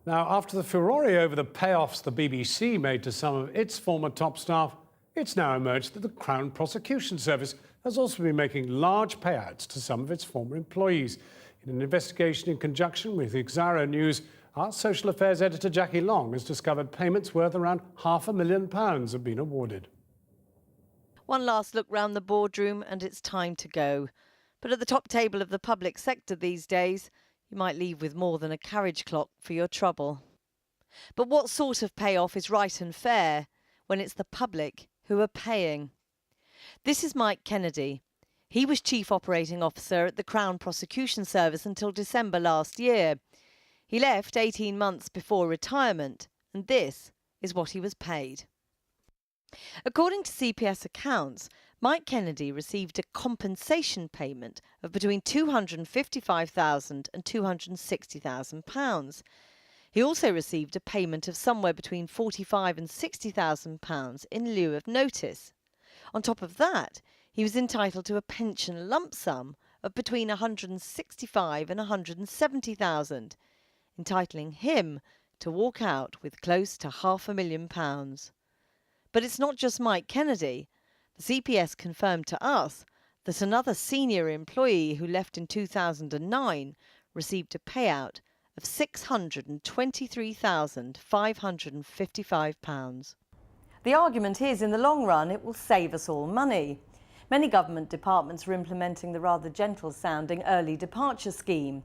Now, after the furore over the payoffs the BBC made to some of its former top staff, it's now emerged that the Crown Prosecution Service has also been making large payouts to some of its former employees. In an investigation in conjunction with Exaro News, our social affairs editor Jackie Long has discovered payments worth around £500,000 have been awarded. One last look round the boardroom and it's time to go. But at the top table of the public sector these days, you might leave with more than a carriage clock for your trouble. But what sort of payoff is right and fair when it's the public who are paying? This is Mike Kennedy. He was Chief Operating Officer at the Crown Prosecution Service until December last year. He left 18 months before retirement, and this is what he was paid. According to CPS accounts, Mike Kennedy received a compensation payment of between £255,000 and £260,000. He also received a payment of somewhere between £45,000 and £60,000 in lieu of notice. On top of that, he was entitled to a pension lump sum of between £165,000 and £170,000, entitling him to walk out with close to £500,000. But it's not just Mike Kennedy. The CPS confirmed to us that another senior employee who left in 2009 received a payout of £623,555. The argument is, in the long run, it will save us all money. Many government departments are implementing the rather gentle-sounding early departure scheme,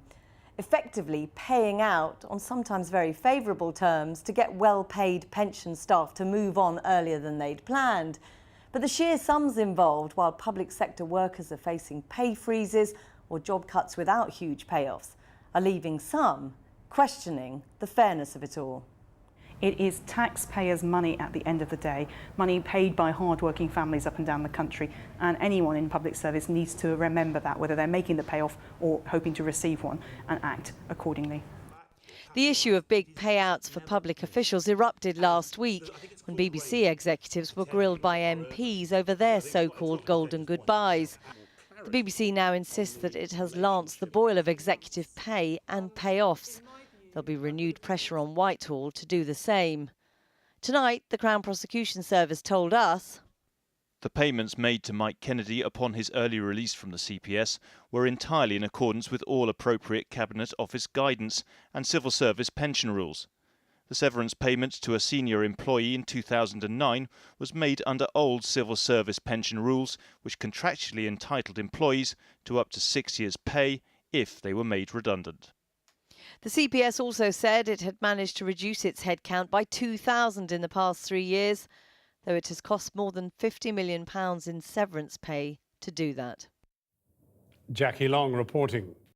effectively paying out on sometimes very favourable terms to get well-paid pension staff to move on earlier than they'd planned. But the sheer sums involved, while public sector workers are facing pay freezes or job cuts without huge payoffs, are leaving some questioning the fairness of it all. It is taxpayers' money at the end of the day, money paid by hard-working families up and down the country, and anyone in public service needs to remember that, whether they're making the payoff or hoping to receive one, and act accordingly. The issue of big payouts for public officials erupted last week when BBC executives were grilled by MPs over their so-called golden goodbyes. The BBC now insists that it has lanced the boil of executive pay and payoffs. There'll be renewed pressure on Whitehall to do the same. Tonight, the Crown Prosecution Service told us the payments made to Mike Kennedy upon his early release from the CPS were entirely in accordance with all appropriate Cabinet Office guidance and civil service pension rules. The severance payment to a senior employee in 2009 was made under old civil service pension rules, which contractually entitled employees to up to 6 years' pay if they were made redundant. The CPS also said it had managed to reduce its headcount by 2,000 in the past 3 years, though it has cost more than £50 million in severance pay to do that. Jackie Long reporting.